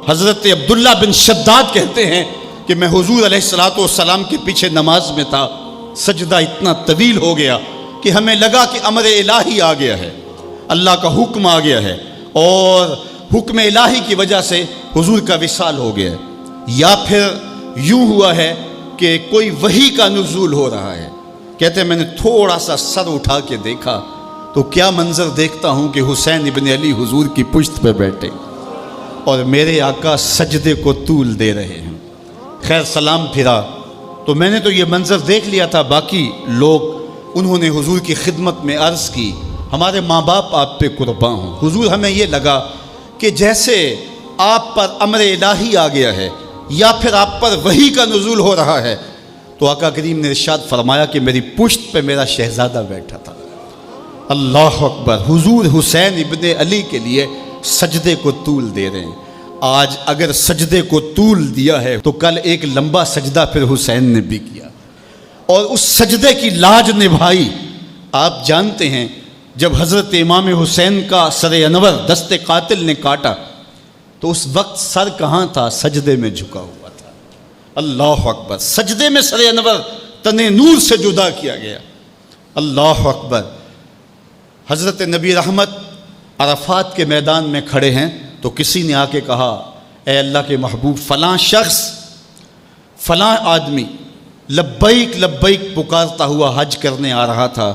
حضرت عبداللہ بن شداد کہتے ہیں کہ میں حضور علیہ الصلوۃ والسلام کے پیچھے نماز میں تھا، سجدہ اتنا طویل ہو گیا کہ ہمیں لگا کہ امر الہی آ گیا ہے، اللہ کا حکم آ گیا ہے، اور حکم الہی کی وجہ سے حضور کا وصال ہو گیا ہے، یا پھر یوں ہوا ہے کہ کوئی وحی کا نزول ہو رہا ہے۔ کہتے ہیں میں نے تھوڑا سا سر اٹھا کے دیکھا تو کیا منظر دیکھتا ہوں کہ حسین ابن علی حضور کی پشت پہ بیٹھے اور میرے آقا سجدے کو طول دے رہے ہیں۔ خیر سلام پھرا تو میں نے تو یہ منظر دیکھ لیا تھا، باقی لوگ انہوں نے حضور کی خدمت میں عرض کی ہمارے ماں باپ آپ پہ قربان ہوں حضور، ہمیں یہ لگا کہ جیسے آپ پر امر الہی آ گیا ہے یا پھر آپ پر وحی کا نزول ہو رہا ہے۔ تو آقا کریم نے ارشاد فرمایا کہ میری پشت پہ میرا شہزادہ بیٹھا تھا۔ اللہ اکبر، حضور حسین ابن علی کے لیے سجدے کو طول دے رہے ہیں۔ آج اگر سجدے کو طول دیا ہے تو کل ایک لمبا سجدہ پھر حسین نے بھی کیا اور اس سجدے کی لاج نبھائی۔ آپ جانتے ہیں جب حضرت امام حسین کا سر انور دست قاتل نے کاٹا تو اس وقت سر کہاں تھا؟ سجدے میں جھکا ہوا تھا۔ اللہ اکبر، سجدے میں سر انور تن نور سے جدا کیا گیا۔ اللہ اکبر۔ حضرت نبی رحمت عرفات کے میدان میں کھڑے ہیں تو کسی نے آ کے کہا اے اللہ کے محبوب، فلاں شخص فلاں آدمی لبیک لبیک پکارتا ہوا حج کرنے آ رہا تھا،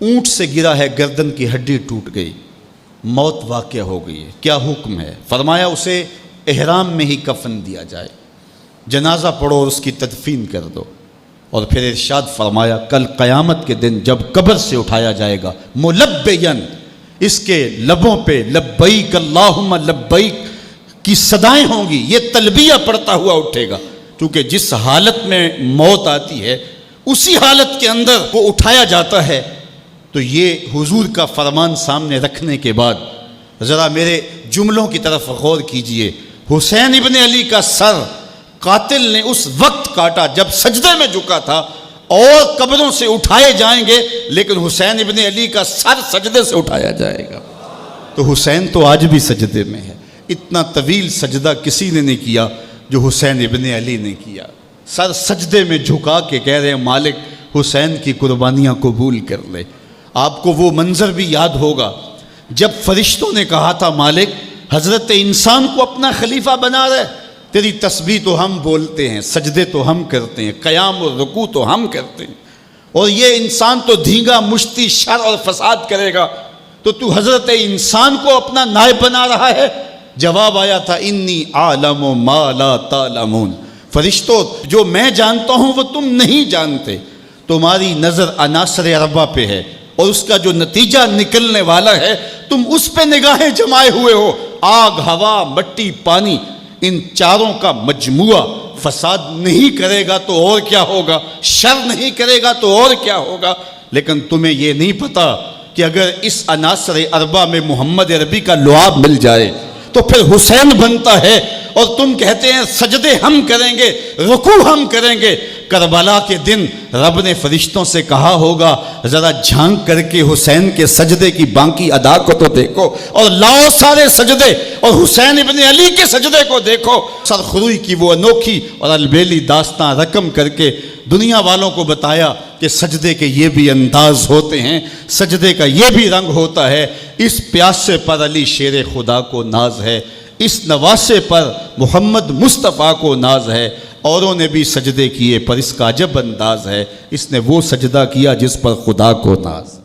اونٹ سے گرا ہے، گردن کی ہڈی ٹوٹ گئی، موت واقع ہو گئی ہے، کیا حکم ہے؟ فرمایا اسے احرام میں ہی کفن دیا جائے، جنازہ پڑھو اور اس کی تدفین کر دو۔ اور پھر ارشاد فرمایا کل قیامت کے دن جب قبر سے اٹھایا جائے گا ملبین، اس کے لبوں پہ لبیک اللہم لبیک کی صدائیں ہوں گی، یہ تلبیہ پڑھتا ہوا اٹھے گا، کیونکہ جس حالت میں موت آتی ہے اسی حالت کے اندر وہ اٹھایا جاتا ہے۔ تو یہ حضور کا فرمان سامنے رکھنے کے بعد ذرا میرے جملوں کی طرف غور کیجئے۔ حسین ابن علی کا سر قاتل نے اس وقت کاٹا جب سجدے میں جھکا تھا، اور قبروں سے اٹھائے جائیں گے لیکن حسین ابن علی کا سر سجدے سے اٹھایا جائے گا۔ تو حسین تو آج بھی سجدے میں ہے، اتنا طویل سجدہ کسی نے نہیں کیا جو حسین ابن علی نے کیا۔ سر سجدے میں جھکا کے کہہ رہے ہیں مالک حسین کی قربانیاں قبول کر لے۔ آپ کو وہ منظر بھی یاد ہوگا جب فرشتوں نے کہا تھا مالک حضرت انسان کو اپنا خلیفہ بنا رہے، تیری تسبیح تو ہم بولتے ہیں، سجدے تو ہم کرتے ہیں، قیام اور رکوع تو ہم کرتے ہیں، اور یہ انسان تو دھینگا مشتی شر اور فساد کرے گا، تو حضرت انسان کو اپنا نائب بنا رہا ہے۔ جواب آیا تھا انی عالم ما لا تعلمون، فرشتوں جو میں جانتا ہوں وہ تم نہیں جانتے، تمہاری نظر عناصر اربعہ پہ ہے اور اس کا جو نتیجہ نکلنے والا ہے تم اس پہ نگاہیں جمائے ہوئے ہو۔ آگ، ہوا، مٹی، پانی، ان چاروں کا مجموعہ فساد نہیں کرے گا تو اور کیا ہوگا، شر نہیں کرے گا تو اور کیا ہوگا، لیکن تمہیں یہ نہیں پتا کہ اگر اس عناصر اربعہ میں محمد عربی کا لعاب مل جائے تو پھر حسین بنتا ہے، اور تم کہتے ہیں سجدے ہم کریں گے، رکوع ہم کریں گے۔ کربلا کے دن رب نے فرشتوں سے کہا ہوگا ذرا جھانک کر کے حسین کے سجدے کی باقی ادا کو تو دیکھو، اور لاؤ سارے سجدے اور حسین ابن علی کے سجدے کو دیکھو۔ سرخروئی کی وہ انوکھی اور البیلی داستان رقم کر کے دنیا والوں کو بتایا کہ سجدے کے یہ بھی انداز ہوتے ہیں، سجدے کا یہ بھی رنگ ہوتا ہے۔ اس پیاسے پر علی شیر خدا کو ناز ہے، اس نواسے پر محمد مصطفیٰ کو ناز ہے۔ اوروں نے بھی سجدے کیے پر اس کا عجب انداز ہے، اس نے وہ سجدہ کیا جس پر خدا کو ناز۔